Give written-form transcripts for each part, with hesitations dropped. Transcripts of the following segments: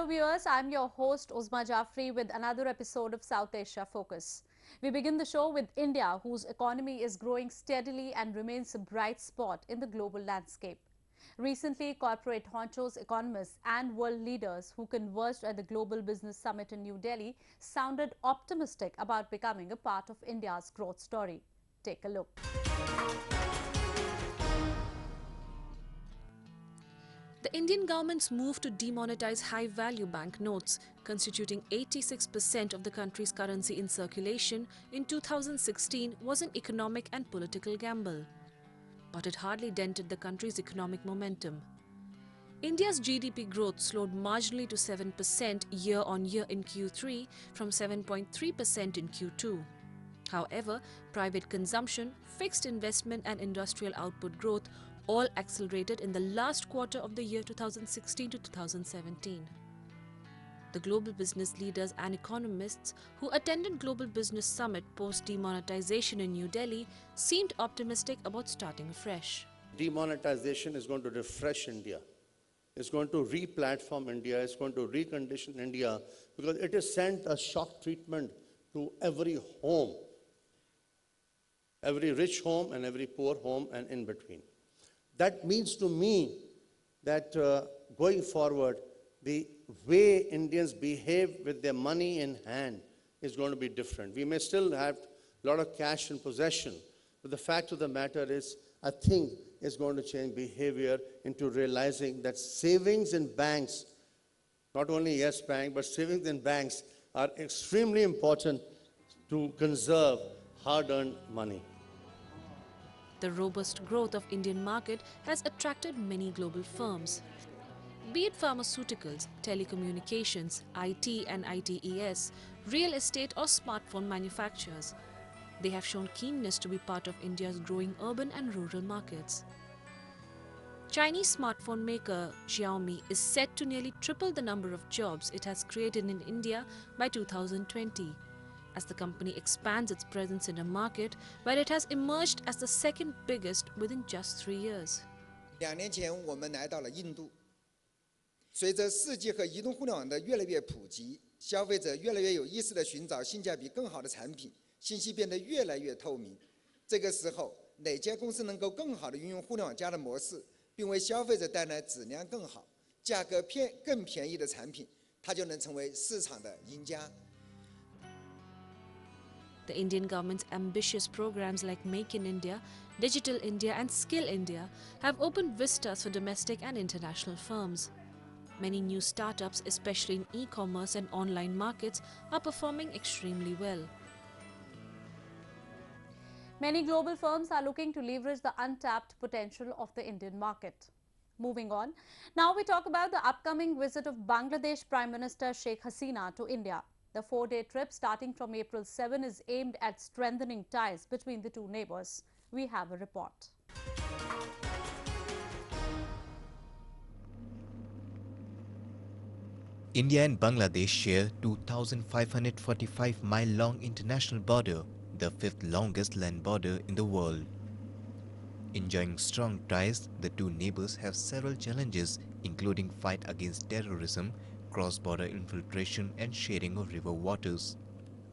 viewers, I'm your host Uzma Jafri with another episode of South Asia Focus. We begin the show with India, whose economy is growing steadily and remains a bright spot in the global landscape. Recently, corporate honchos, economists and world leaders who converged at the Global Business Summit in New Delhi sounded optimistic about becoming a part of India's growth story. Take a look. The Indian government's move to demonetize high-value banknotes, constituting 86% of the country's currency in circulation in 2016, was an economic and political gamble. But it hardly dented the country's economic momentum. India's GDP growth slowed marginally to 7% year-on-year in Q3 from 7.3% in Q2. However, private consumption, fixed investment and industrial output growth all accelerated in the last quarter of the year 2016 to 2017. The global business leaders and economists who attended Global Business Summit post-demonetization in New Delhi seemed optimistic about starting afresh. Demonetization is going to refresh India. It's going to re-platform India. It's going to recondition India because it has sent a shock treatment to every home, every rich home and every poor home and in between. That means to me that going forward, the way Indians behave with their money in hand is going to be different. We may still have a lot of cash in possession, but the fact of the matter is, I think it's going to change behavior into realizing that savings in banks, not only Yes Bank, but savings in banks are extremely important to conserve hard-earned money. The robust growth of Indian market has attracted many global firms. Be it pharmaceuticals, telecommunications, IT and ITES, real estate or smartphone manufacturers, they have shown keenness to be part of India's growing urban and rural markets. Chinese smartphone maker Xiaomi is set to nearly triple the number of jobs it has created in India by 2020. As the company expands its presence in a market where it has emerged as the second biggest within just 3 years. 2年前我们来到了印度，随着4G和移动互联网的越来越普及，消费者越来越有意识地寻找性价比更好的产品，信息变得越来越透明。这个时候，哪家公司能够更好地运用互联网加的模式，并为消费者带来质量更好、价格更便宜的产品，它就能成为市场的赢家。 The Indian government's ambitious programs like Make in India, Digital India and Skill India have opened vistas for domestic and international firms. Many new startups, especially in e-commerce and online markets, are performing extremely well. Many global firms are looking to leverage the untapped potential of the Indian market. Moving on, now we talk about the upcoming visit of Bangladesh Prime Minister Sheikh Hasina to India. The 4-day trip starting from April 7 is aimed at strengthening ties between the two neighbors. We have a report. India and Bangladesh share 2,545-mile-long international border, the 5th longest land border in the world. Enjoying strong ties, the two neighbors have several challenges, including fight against terrorism, cross-border infiltration and sharing of river waters.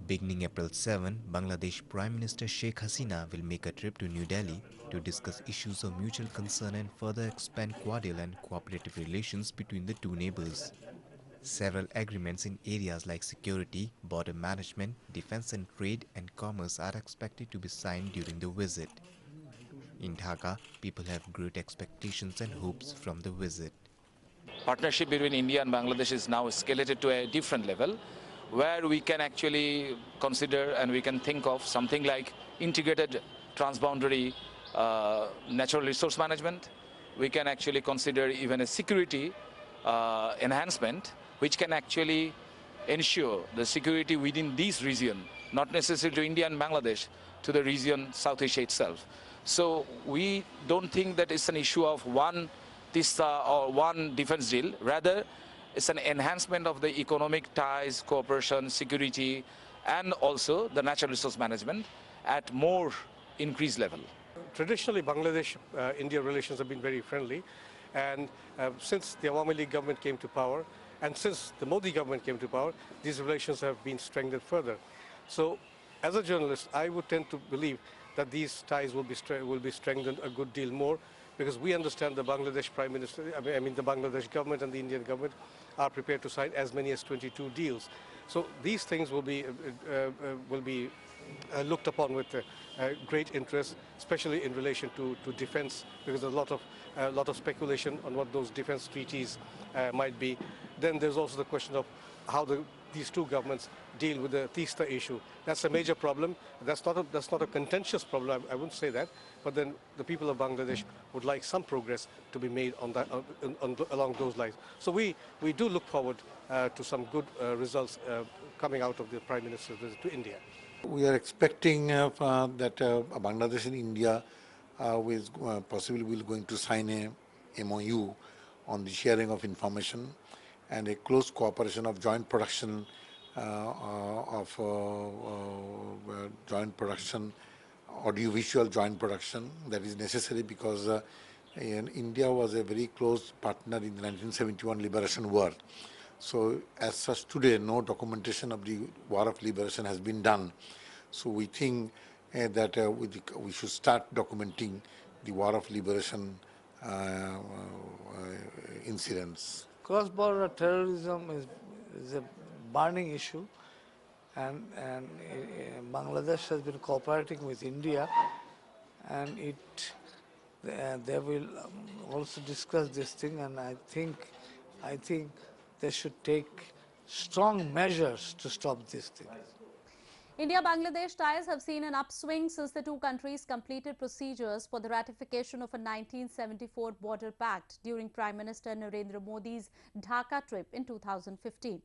Beginning April 7, Bangladesh Prime Minister Sheikh Hasina will make a trip to New Delhi to discuss issues of mutual concern and further expand cordial and cooperative relations between the two neighbors. Several agreements in areas like security, border management, defense and trade and commerce are expected to be signed during the visit. In Dhaka, people have great expectations and hopes from the visit. Partnership between India and Bangladesh is now escalated to a different level, where we can actually consider and we can think of something like integrated transboundary natural resource management. We can actually consider even a security enhancement, which can actually ensure the security within this region, not necessarily to India and Bangladesh, to the region South Asia itself. So we don't think that it's an issue of one TISA or one defense deal. Rather, it's an enhancement of the economic ties, cooperation, security, and also the natural resource management at more increased level. Traditionally, Bangladesh-India relations have been very friendly, and since the Awami League government came to power, And since the Modi government came to power, these relations have been strengthened further. So as a journalist, I would tend to believe that these ties will be strengthened a good deal more, because we understand the Bangladesh Prime Minister, I mean the Bangladesh government and the Indian government are prepared to sign as many as 22 deals. So these things will be looked upon with great interest, especially in relation to defense, because there's a lot of speculation on what those defense treaties might be. Then there's also the question of how these two governments deal with the Tista issue. That's a major problem. That's not a contentious problem, I wouldn't say that, but then the people of Bangladesh would like some progress to be made on that, along those lines. So we do look forward to some good results coming out of the Prime Minister's visit to India. We are expecting that Bangladesh and India possibly will going to sign a MOU on the sharing of information and a close cooperation of joint production audiovisual joint production that is necessary, because India was a very close partner in the 1971 Liberation War. So as such, today no documentation of the War of Liberation has been done. So we think that we should start documenting the War of Liberation incidents. Cross-border terrorism is a burning issue, and Bangladesh has been cooperating with India, and they will also discuss this thing, and I think they should take strong measures to stop this thing. India-Bangladesh ties have seen an upswing since the two countries completed procedures for the ratification of a 1974 border pact during Prime Minister Narendra Modi's Dhaka trip in 2015.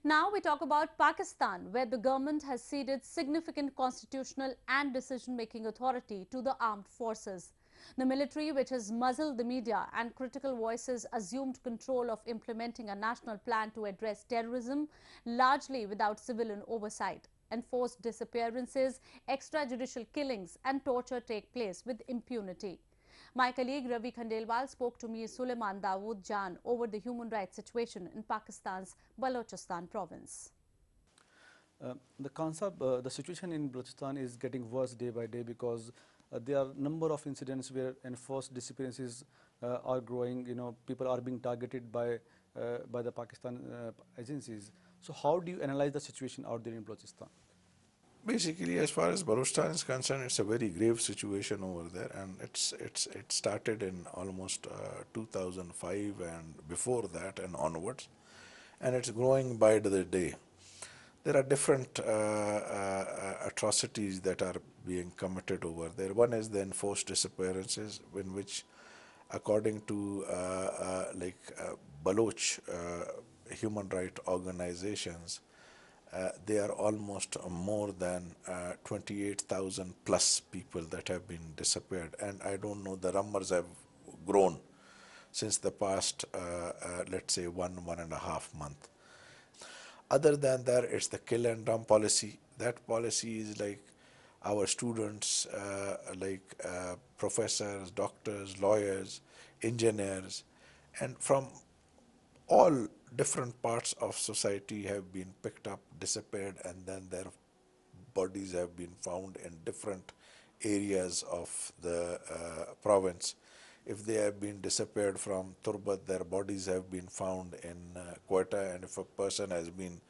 Now we talk about Pakistan, where the government has ceded significant constitutional and decision-making authority to the armed forces. The military, which has muzzled the media and critical voices, assumed control of implementing a national plan to address terrorism, largely without civilian oversight. Enforced disappearances, extrajudicial killings and torture take place with impunity. My colleague Ravi Khandelwal spoke to Mir Suleman Dawood Jan over the human rights situation in Pakistan's Balochistan province. The situation in Balochistan is getting worse day by day, because there are a number of incidents where enforced disappearances are growing. People are being targeted by the Pakistan agencies. So how do you analyze the situation out there in Balochistan? Basically, as far as Balochistan is concerned, it's a very grave situation over there, and it started in almost 2005 and before that and onwards, and it's growing by the day. There are different atrocities that are being committed over there. One is the enforced disappearances, in which, according to Baloch human rights organizations, they are almost more than 28,000 plus people that have been disappeared, and I don't know, the numbers have grown since the past, let's say, 1.5 months. Other than that, it's the kill and dump policy. That policy is like our students, professors, doctors, lawyers, engineers, and from all different parts of society have been picked up, disappeared, and then their bodies have been found in different areas of the province. If they have been disappeared from Turbat, their bodies have been found in Quetta, and if a person has been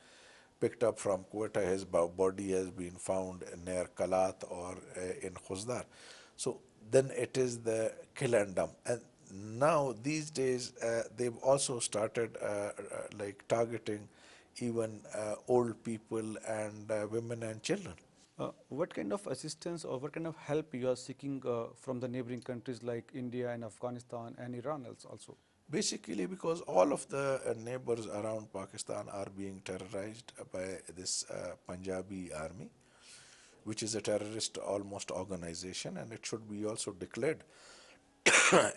picked up from Quetta, his body has been found near Kalat or in Khuzdar. So then it is the kill and dump. And now these days they've also started targeting even old people and women and children. What kind of assistance or what kind of help you are seeking from the neighboring countries like India and Afghanistan and Iran also? Basically, because all of the neighbors around Pakistan are being terrorized by this Punjabi army, which is a terrorist almost organization, and it should be also declared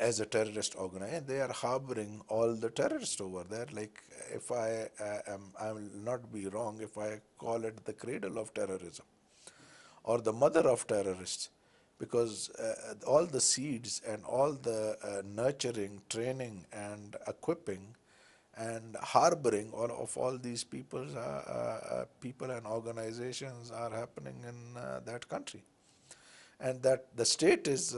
as a terrorist organization. They are harboring all the terrorists over there. Like, if I will not be wrong if I call it the cradle of terrorism or the mother of terrorists, because all the seeds and all the nurturing, training and equipping and harboring all these people and organizations are happening in that country. And that the state is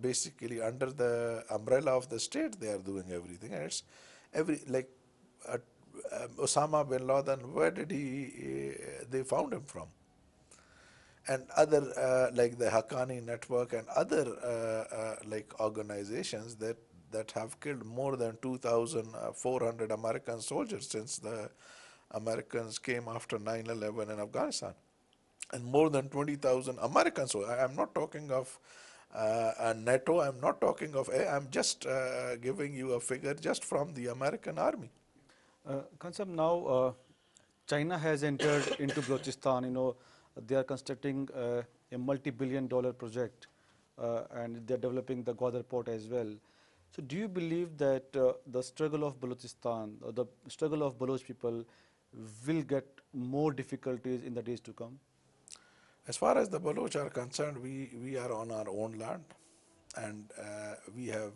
basically under the umbrella of the state, they are doing everything. And it's Osama bin Laden, where did they found him from? And other like the Haqqani network and other like organizations that have killed more than 2,400 American soldiers since the Americans came after 9/11 in Afghanistan. And more than 20,000 Americans. So I'm not talking of NATO, I'm not talking of, I'm just giving you a figure just from the American army. Kansam, now China has entered into Balochistan. They are constructing a multi-billion-dollar project, and they're developing the Gwadar port as well. So do you believe that the struggle of Balochistan, or the struggle of Baloch people, will get more difficulties in the days to come? As far as the Baloch are concerned, we are on our own land, and we have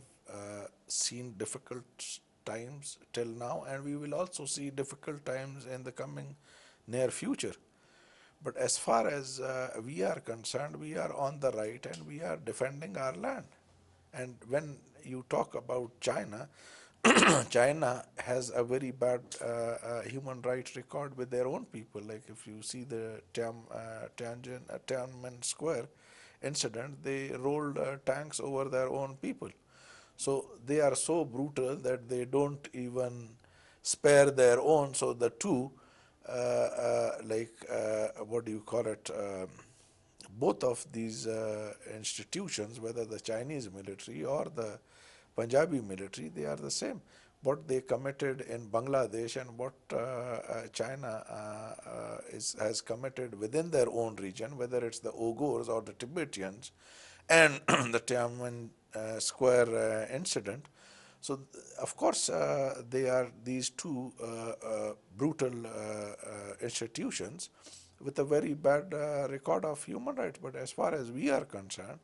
seen difficult times till now, and we will also see difficult times in the coming near future. But as far as we are concerned, we are on the right and we are defending our land. And when you talk about China, China has a very bad human rights record with their own people. Like if you see the Tiananmen Square incident, they rolled tanks over their own people. So they are so brutal that they don't even spare their own. So the two, what do you call it, both of these institutions, whether the Chinese military or the Punjabi military, they are the same. What they committed in Bangladesh and what China has committed within their own region, whether it's the Uyghurs or the Tibetans, and the Tiananmen Square incident. So, of course, they are these two brutal institutions with a very bad record of human rights. But as far as we are concerned,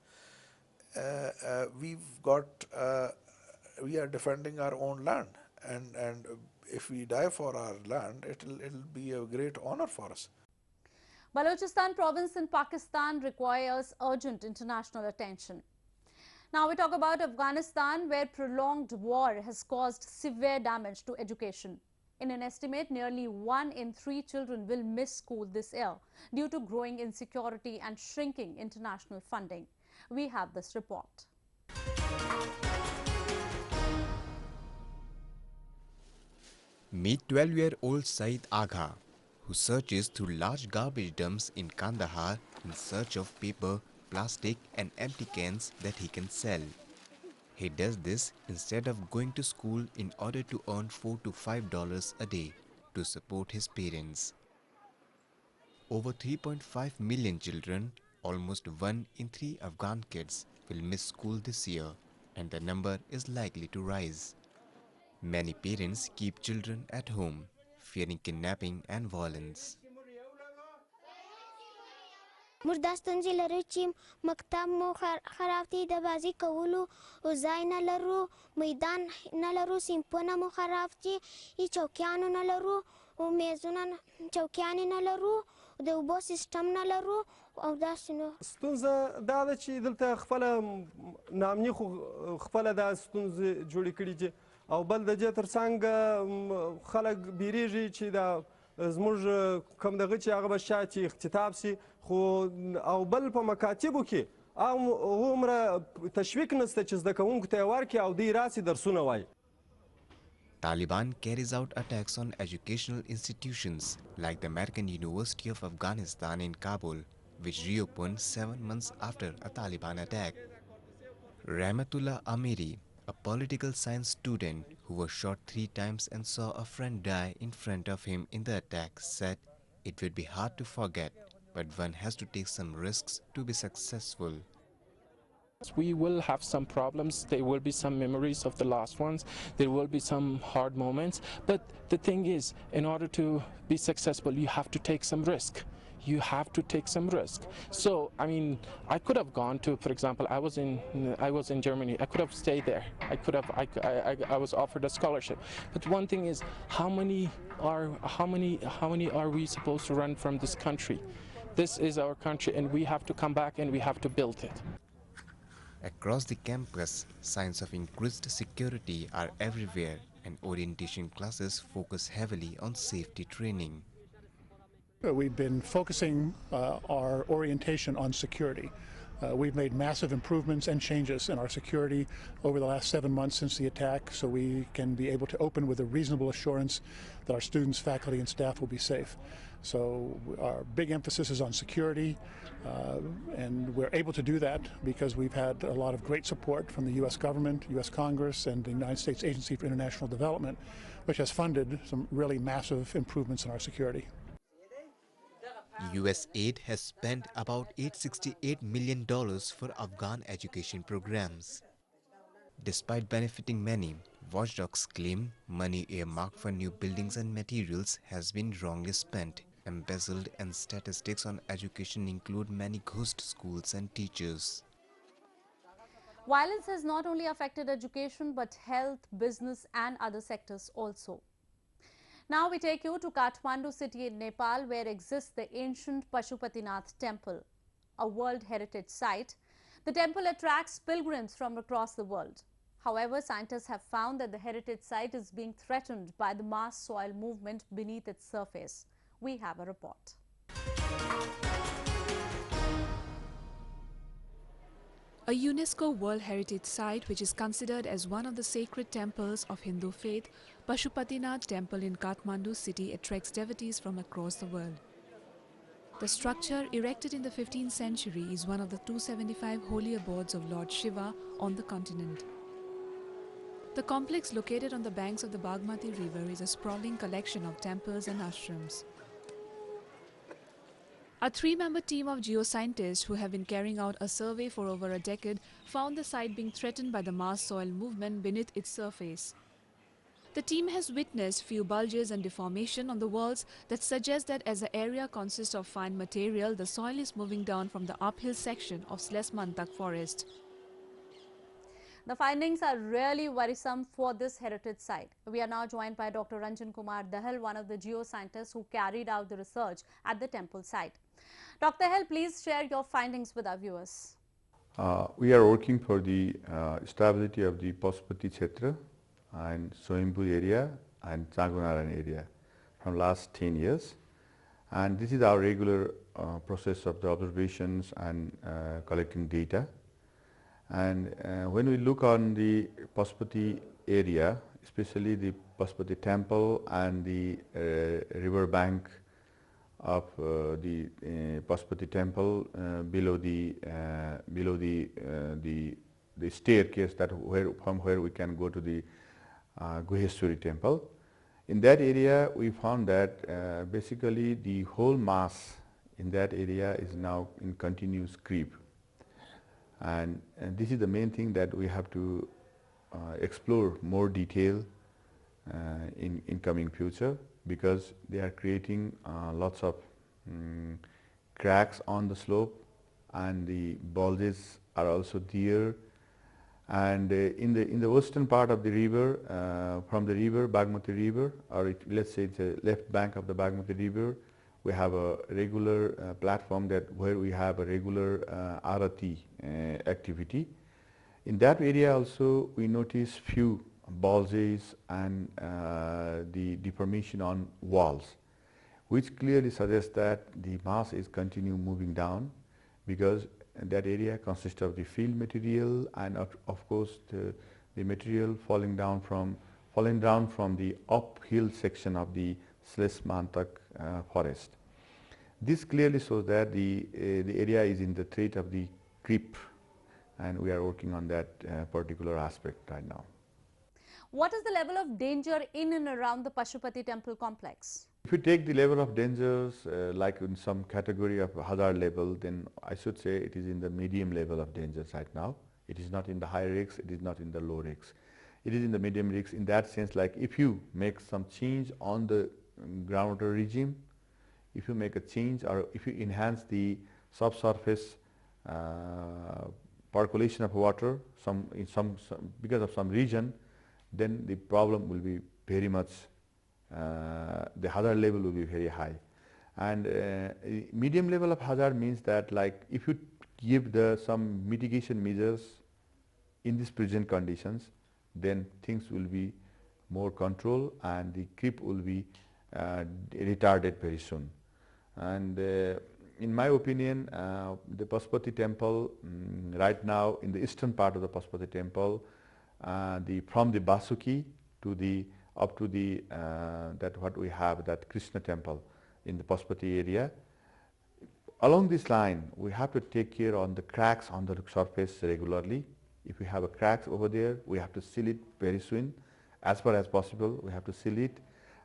we are defending our own land, and if we die for our land, it'll be a great honor for us. Balochistan province in Pakistan requires urgent international attention. Now we talk about Afghanistan, where prolonged war has caused severe damage to education. In an estimate, nearly 1 in 3 children will miss school this year due to growing insecurity and shrinking international funding. We have this report. Meet 12-year-old Saeed Agha, who searches through large garbage dumps in Kandahar in search of paper, plastic and empty cans that he can sell. He does this instead of going to school in order to earn $4 to $5 a day to support his parents. Over 3.5 million children, almost 1 in 3 Afghan kids, will miss school this year, and the number is likely to rise. Many parents keep children at home, fearing kidnapping and violence. مرداستن زلرو چیم مکتب مو خرابتی دبازی کولو وزای نلرو میدان نلرو سیمپونا مو خرابتی ای چوکیانو نلرو و میزونن چوکیانی نلرو د اوبو سیستم نلرو او داسې نو ستونزه دا ده چې دلته خپله نامني خو خپله دا ستونزې جوړې کړي دي او بل د دې تر څنګ خلک بیریږي چې دا زموږ کوم دغه چې هغه به شاید اختتاب سي خو او بل په مکاتبو کې هغومره تشویق نشته چې زده کوونکو ته یې ورکړي او دوی راسي درسونه وایي. Taliban carries out attacks on educational institutions like the American University of Afghanistan in Kabul, which reopened 7 months after a Taliban attack. Rahmatullah Amiri, a political science student who was shot 3 times and saw a friend die in front of him in the attack, said it would be hard to forget, but one has to take some risks to be successful. We will have some problems, there will be some memories of the last ones, there will be some hard moments, but the thing is, in order to be successful, you have to take some risk. you have to take some risk. So, I mean, I could have gone to, for example, I was in Germany. I could have stayed there. I was offered a scholarship. But one thing is, how many are we supposed to run from this country? This is our country, and we have to come back and we have to build it. Across the campus, signs of increased security are everywhere, and orientation classes focus heavily on safety training. We've been focusing our orientation on security. We've made massive improvements and changes in our security over the last 7 months since the attack, so we can be able to open with a reasonable assurance that our students, faculty, and staff will be safe. So our big emphasis is on security, and we're able to do that because we've had a lot of great support from the U.S. government, U.S. Congress, and the United States Agency for International Development, which has funded some really massive improvements in our security. US aid has spent about $868 million for Afghan education programs. Despite benefiting many, watchdogs claim money earmarked for new buildings and materials has been wrongly spent, embezzled, and statistics on education include many ghost schools and teachers. Violence has not only affected education but health, business and other sectors also. Now we take you to Kathmandu city in Nepal, where exists the ancient Pashupatinath Temple, a World Heritage Site. The temple attracts pilgrims from across the world. However, scientists have found that the heritage site is being threatened by the mass soil movement beneath its surface. We have a report. A UNESCO World Heritage Site, which is considered as one of the sacred temples of Hindu faith, Pashupatinath Temple in Kathmandu city attracts devotees from across the world. The structure, erected in the 15th century, is one of the 275 holy abodes of Lord Shiva on the continent. The complex, located on the banks of the Bagmati river, is a sprawling collection of temples and ashrams. A three-member team of geoscientists who have been carrying out a survey for over a decade found the site being threatened by the mass soil movement beneath its surface. The team has witnessed few bulges and deformation on the walls that suggest that as the area consists of fine material, the soil is moving down from the uphill section of Suleman forest. The findings are really worrisome for this heritage site. We are now joined by Dr. Ranjan Kumar Dahal, one of the geoscientists who carried out the research at the temple site. Dr. Dahal, please share your findings with our viewers. We are working for the stability of the Pashupati Kshetra and Swayambhu area and Changunaran area from last 10 years. And this is our regular process of the observations and collecting data. And when we look on the Pashupati area, especially the Pashupati temple and the river bank of the Pashupati temple below the staircase from where we can go to the Guheshwari temple. In that area, we found that basically the whole mass in that area is now in continuous creep. And this is the main thing that we have to explore more detail in coming future, because they are creating lots of cracks on the slope, and the bulges are also there. And in the western part of the river, from the river, Bagmati river, or let's say it's a left bank of the Bagmati river, we have a regular platform where we have a regular arati activity. In that area also we notice few bulges and the deformation on walls, which clearly suggests that the mass is continue moving down, because that area consists of the field material and of course the material falling down from the uphill section of the Suleman forest. This clearly shows that the area is in the threat of the creep, and we are working on that particular aspect right now. What is the level of danger in and around the Pashupati temple complex? If you take the level of dangers like in some category of hazard level, then I should say it is in the medium level of dangers right now. It is not in the high risks, it is not in the low risks. It is in the medium risks in that sense, like if you make some change on the groundwater regime, if you make a change or if you enhance the subsurface percolation of water because of some region, then the problem will be very much, the hazard level will be very high. And medium level of hazard means that, like, if you give some mitigation measures in these present conditions, then things will be more controlled and the creep will be retarded very soon. And in my opinion, the Pashupati Temple, right now in the eastern part of the Pashupati Temple, from the Basuki to up to that what we have, that Krishna Temple in the Pashupati area, along this line we have to take care on the cracks on the surface regularly. If we have a cracks over there, we have to seal it very soon, as far as possible we have to seal it,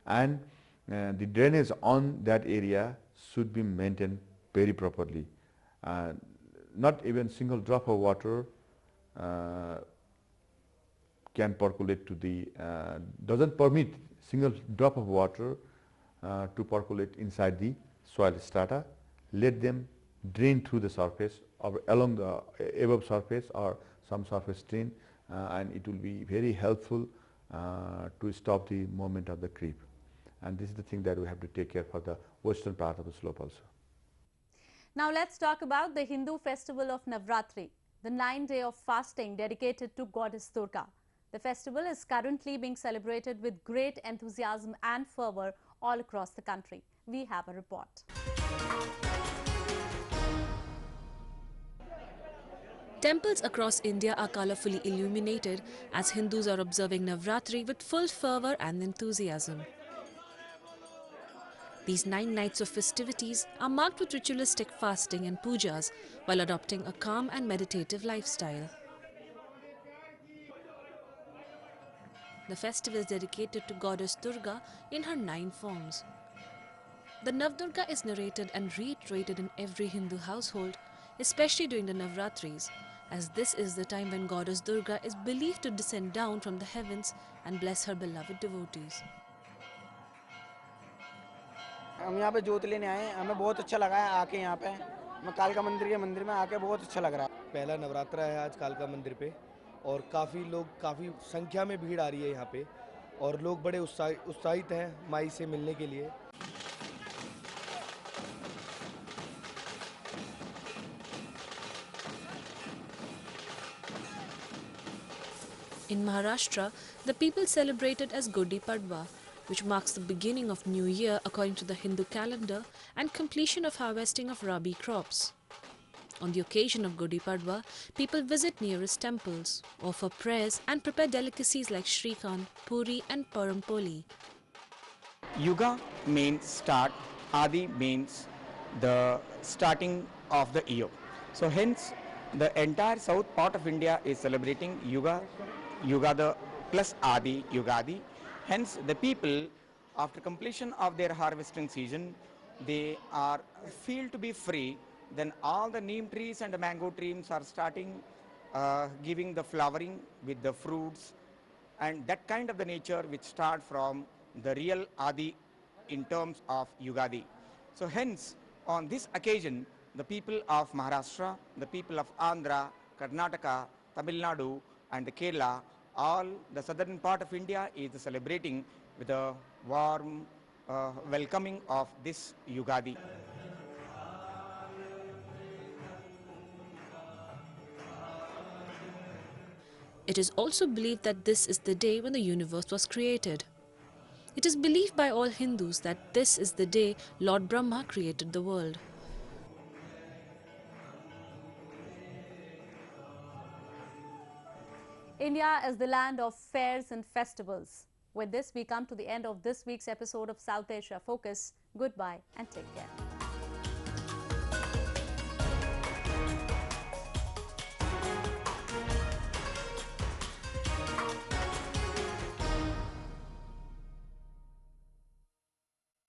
and the drainage on that area should be maintained very properly. Not even single drop of water can percolate to doesn't permit single drop of water to percolate inside the soil strata. Let them drain through the surface or along the above surface or some surface drain, and it will be very helpful to stop the movement of the creep. And this is the thing that we have to take care for the western part of the slope also. Now let's talk about the Hindu festival of Navratri, the 9-day of fasting dedicated to goddess Durga. The festival is currently being celebrated with great enthusiasm and fervour all across the country. We have a report. Temples across India are colourfully illuminated as Hindus are observing Navratri with full fervour and enthusiasm. These 9 nights of festivities are marked with ritualistic fasting and pujas while adopting a calm and meditative lifestyle. The festival is dedicated to goddess Durga in her 9 forms. The Navdurga is narrated and reiterated in every Hindu household, especially during the Navratris, as this is the time when goddess Durga is believed to descend down from the heavens and bless her beloved devotees. हम यहाँ पे जोत लेने आए हैं, हमें बहुत अच्छा लगा है आके यहाँ पे। मैं कालका मंदिर में आके बहुत अच्छा लग रहा है। पहला नवरात्रा है आज कालका मंदिर पे और काफ़ी संख्या में भीड़ आ रही है यहाँ पे और लोग बड़े उत्साहित हैं माई से मिलने के लिए। In Maharashtra, the people celebrate it as Gudi Padwa, which marks the beginning of New Year according to the Hindu calendar and completion of harvesting of rabi crops. On the occasion of Gudi Padwa, people visit nearest temples, offer prayers and prepare delicacies like Shrikand, Puri and Parampoli. Yuga means start, Adi means the starting of the year. So hence the entire south part of India is celebrating Yugada plus Adi, Yugadi. Hence the people, after completion of their harvesting season, they are feel to be free. Then all the neem trees and the mango trees are starting giving the flowering with the fruits and that kind of the nature which start from the real Adi in terms of Yugadi. So hence on this occasion the people of Maharashtra, the people of Andhra, Karnataka, Tamil Nadu and the Kerala, all the southern part of India is celebrating with a warm welcoming of this Yugadi. It is also believed that this is the day when the universe was created. It is believed by all Hindus that this is the day Lord Brahma created the world. India is the land of fairs and festivals. With this, we come to the end of this week's episode of South Asia Focus. Goodbye and take care.